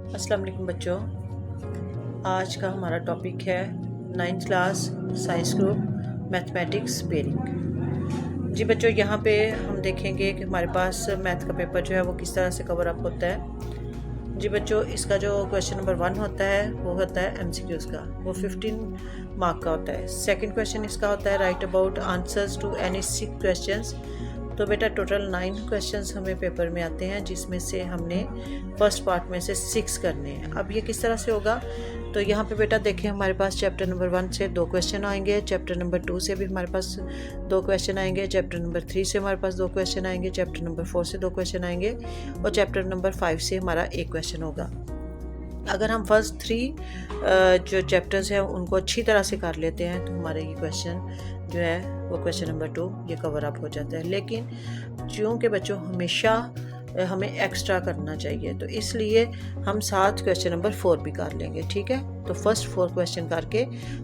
अस्सलाम वालेकुम बच्चों। आज का हमारा टॉपिक है 9th class science group mathematics pairing. जी बच्चों, यहाँ पे हम देखेंगे कि हमारे पास मैथ का पेपर जो है वो किस तरह से कवर अप होता है। जी बच्चों, इसका जो क्वेश्चन नंबर 1 होता है वो होता है MCQs का, वो 15 मार्क का होता है। सेकंड क्वेश्चन इसका होता है write about answers to any 6 questions. तो बेटा टोटल 9 क्वेश्चंस हमें पेपर में आते हैं, जिसमें से हमने फर्स्ट पार्ट में से 6 करने हैं। अब ये किस तरह से होगा, तो यहाँ पे बेटा देखें हमारे पास चैप्टर नंबर 1 से 2 क्वेश्चन आएंगे, चैप्टर नंबर 2 से भी हमारे पास 2 क्वेश्चन आएंगे, चैप्टर नंबर 3 से हमारे पास 2 क्वेश्चन आएंगे, चैप्टर नंबर 4 से 2 क्वेश्चन आएंगे और चैप्टर नंबर 5 से हमारा 1 क्वेश्चन होगा। अगर हम फर्स्ट 3 जो चैप्टर्स हैं उनको अच्छी तरह से कर लेते हैं तो हमारे ये क्वेश्चन जो है वो क्वेश्चन नंबर 2 ये कवर अप हो जाता है। लेकिन चूँकि बच्चों हमेशा हमें एक्स्ट्रा करना चाहिए, तो इसलिए हम साथ क्वेश्चन नंबर 4 भी कर लेंगे, ठीक है। तो फर्स्ट 4 क्वेश्चन करके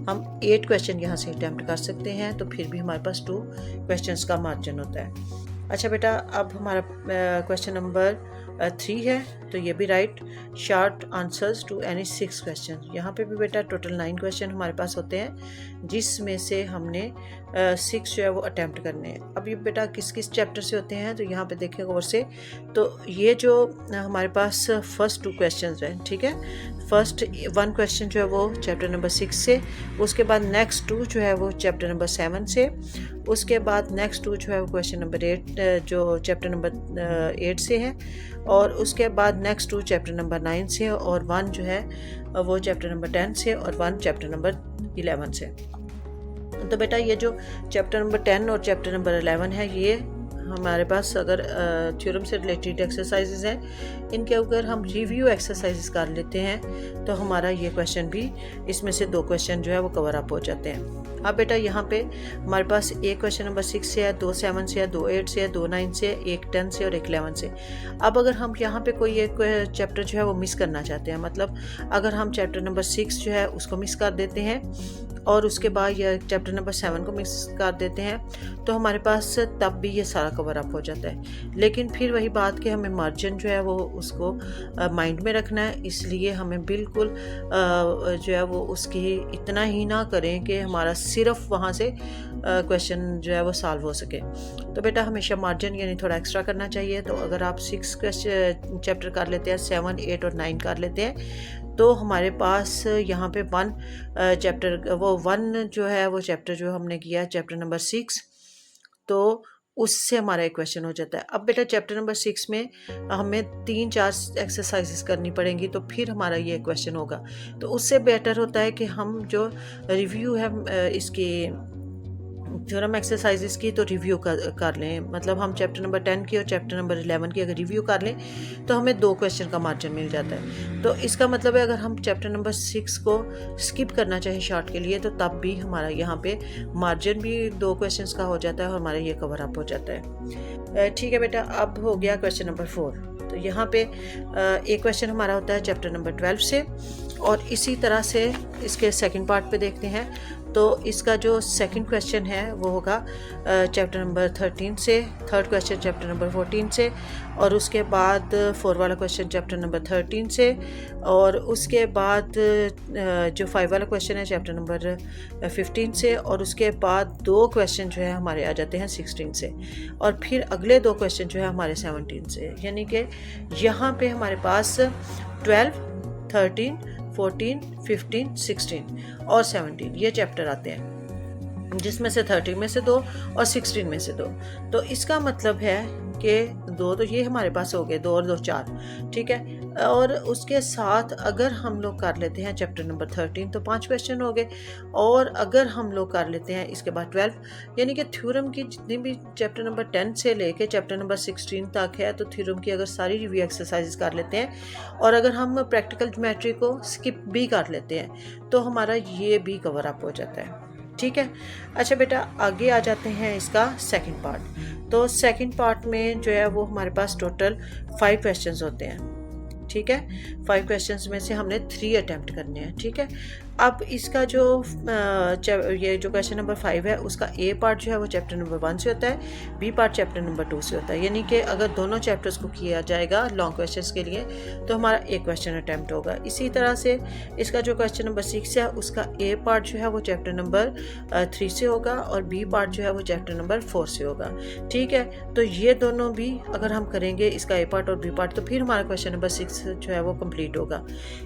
हम 8 क्वेश्चन यहाँ से अटैम्प्ट कर सकते हैं, तो फिर भी हमारे पास 2 क्वेश्चंस का मार्जिन होता है। अच्छा बेटा, अब हमारा क्वेश्चन नंबर 3 है, तो ये भी write short answers to any 6 question. यहाँ पे भी बेटा टोटल 9 क्वेश्चन हमारे पास होते हैं, जिसमें से हमने 6 जो है वो अटैम्प्ट करने हैं। अब ये बेटा किस किस चैप्टर से होते हैं, तो यहाँ पे देखें गौर से, तो ये जो हमारे पास फर्स्ट 2 क्वेश्चन हैं, ठीक है। फर्स्ट 1 क्वेश्चन जो है वो चैप्टर नंबर 6 से, उसके बाद नेक्स्ट 2 जो है वो चैप्टर नंबर 7 से, उसके बाद नेक्स्ट 2 जो है वो क्वेश्चन नंबर 8 जो चैप्टर नंबर 8 से है, और उसके बाद नेक्स्ट 2 चैप्टर नंबर 9 से, और 1 जो है वो चैप्टर नंबर 10 से, और 1 चैप्टर नंबर 11 से। तो बेटा ये जो चैप्टर नंबर 10 और चैप्टर नंबर 11 है, ये हमारे पास अगर थ्योरम से रिलेटेड एक्सरसाइजेज हैं, इनके अगर हम रिव्यू एक्सरसाइजेज कर लेते हैं तो हमारा ये क्वेश्चन भी, इसमें से 2 क्वेश्चन जो है वो कवर अप हो जाते हैं। अब बेटा यहाँ पे हमारे पास एक क्वेश्चन नंबर 6 से है, 2 7 से है, 2 8 से है, 2 9 से, 1 10 से और 1 11 से। अब अगर हम यहाँ पे कोई एक चैप्टर जो है वो मिस करना चाहते हैं, मतलब अगर हम चैप्टर नंबर 6 जो है उसको मिस कर देते हैं और उसके बाद या चैप्टर नंबर 7 को मिस कर देते हैं, तो हमारे पास तब भी ये सारा कवर अप हो जाता है। लेकिन फिर वही बात कि हमें मार्जिन जो है वो उसको माइंड में रखना है, इसलिए हमें बिल्कुल जो है वो उसकी इतना ही ना करें कि हमारा सिर्फ वहाँ से क्वेश्चन जो है वो सॉल्व हो सके। तो बेटा हमेशा मार्जिन यानी थोड़ा एक्स्ट्रा करना चाहिए। तो अगर आप 6 क्वेश्चन चैप्टर कर लेते हैं, 7 8 और 9 कर लेते हैं, तो हमारे पास यहाँ पे 1 चैप्टर वो 1 जो है वो चैप्टर जो हमने किया चैप्टर नंबर 6, तो उससे हमारा एक क्वेश्चन हो जाता है। अब बेटा चैप्टर नंबर 6 में हमें 3-4 एक्सरसाइजेस करनी पड़ेंगी, तो फिर हमारा ये क्वेश्चन होगा। तो उससे बेटर होता है कि हम जो रिव्यू है इसकी थ्योरम एक्सरसाइजेस की, तो रिव्यू कर लें। मतलब हम चैप्टर नंबर 10 की और चैप्टर नंबर 11 की अगर रिव्यू कर लें तो हमें 2 क्वेश्चन का मार्जिन मिल जाता है। तो इसका मतलब है अगर हम चैप्टर नंबर 6 को स्किप करना चाहें शॉर्ट के लिए, तो तब भी हमारा यहाँ पे मार्जिन भी 2 क्वेश्चंस का हो जाता है और हमारा ये कवर अप हो जाता है। ठीक है बेटा, अब हो गया क्वेश्चन नंबर 4। तो यहाँ पे एक क्वेश्चन हमारा होता है चैप्टर नंबर 12 से, और इसी तरह से इसके सेकंड पार्ट पे देखते हैं। तो इसका जो सेकंड क्वेश्चन है वो होगा चैप्टर नंबर 13 से, थर्ड क्वेश्चन चैप्टर नंबर 14 से, और उसके बाद 4 वाला क्वेश्चन चैप्टर नंबर 13 से, और उसके बाद जो 5 वाला क्वेश्चन है चैप्टर नंबर 15 से, और उसके बाद 2 क्वेश्चन जो है हमारे आ जाते हैं 16 से, और फिर अगले 2 क्वेश्चन जो है हमारे 17 से। यानी कि यहाँ पे हमारे पास 12, 13, 14, 15, 16 और 17 ये चैप्टर आते हैं, जिसमें से 13 में से 2 और 16 में से 2। तो इसका मतलब है कि 2 तो ये हमारे पास हो गए, 2 और 2 4, ठीक है। और उसके साथ अगर हम लोग कर लेते हैं चैप्टर नंबर 13 तो 5 क्वेश्चन हो गए, और अगर हम लोग कर लेते हैं इसके बाद 12, यानी कि थ्योरम की जितनी भी चैप्टर नंबर 10 से लेके चैप्टर नंबर 16 तक है, तो थ्योरम की अगर सारी रिव्यू एक्सरसाइजेस कर लेते हैं और अगर हम प्रैक्टिकल ज्योमेट्री को स्किप भी कर लेते हैं, तो हमारा ये भी कवर अप हो जाता है, ठीक है। अच्छा बेटा, आगे आ जाते हैं इसका सेकंड पार्ट। तो सेकंड पार्ट में जो है वो हमारे पास टोटल 5 क्वेश्चंस होते हैं। ठीक है। 5 क्वेश्चंस में से हमने 3 अटैम्प्ट करने हैं, ठीक है। अब इसका जो ये जो क्वेश्चन नंबर 5 है उसका ए पार्ट जो है वो चैप्टर नंबर 1 से होता है, बी पार्ट चैप्टर नंबर 2 से होता है। यानी कि अगर दोनों चैप्टर्स को किया जाएगा लॉन्ग क्वेश्चंस के लिए तो हमारा एक क्वेश्चन अटैम्प्ट होगा। इसी तरह से इसका जो क्वेश्चन नंबर 6 है उसका ए पार्ट जो है वो चैप्टर नंबर 3 से होगा और बी पार्ट जो है वो चैप्टर नंबर 4 से होगा, ठीक है। तो ये दोनों भी अगर हम करेंगे इसका ए पार्ट और बी पार्ट तो फिर हमारा क्वेश्चन नंबर 6 जो है वो कंप्लीट होगा।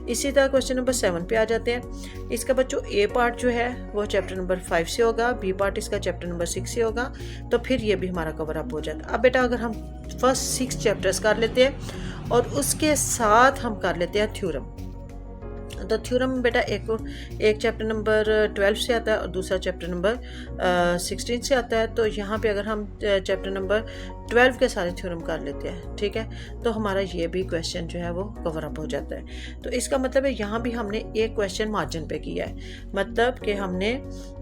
इसी तरह क्वेश्चन नंबर 7 पे आ जाते हैं। इसका बच्चों ए पार्ट जो है वो चैप्टर नंबर 5 से होगा, बी पार्ट इसका चैप्टर नंबर 6 से होगा, तो फिर ये भी हमारा कवर अप हो जाता है। अब बेटा अगर हम फर्स्ट 6 चैप्टर्स कर लेते हैं और उसके साथ हम कर लेते हैं थ्योरम, तो थ्योरम बेटा एक चैप्टर नंबर 12 से आता है और दूसरा चैप्टर नंबर 16 से आता है। तो यहाँ पे अगर हम चैप्टर नंबर 12 के सारे थ्योरम कर लेते हैं, ठीक है, तो हमारा ये भी क्वेश्चन जो है वो कवर अप हो जाता है। तो इसका मतलब है यहाँ भी हमने एक क्वेश्चन मार्जिन पे किया है, मतलब कि हमने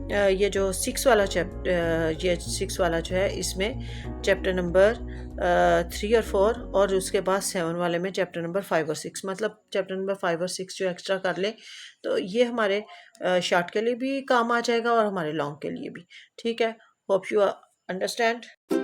ये जो 6 वाला ये 6 वाला जो है इसमें चैप्टर नंबर 3 और 4 और उसके बाद 7 वाले में चैप्टर नंबर 5 और 6, मतलब चैप्टर नंबर 5 और 6 जो एक्स्ट्रा कर ले तो ये हमारे शॉर्ट के लिए भी काम आ जाएगा और हमारे लॉन्ग के लिए भी, ठीक है। Hope you understand.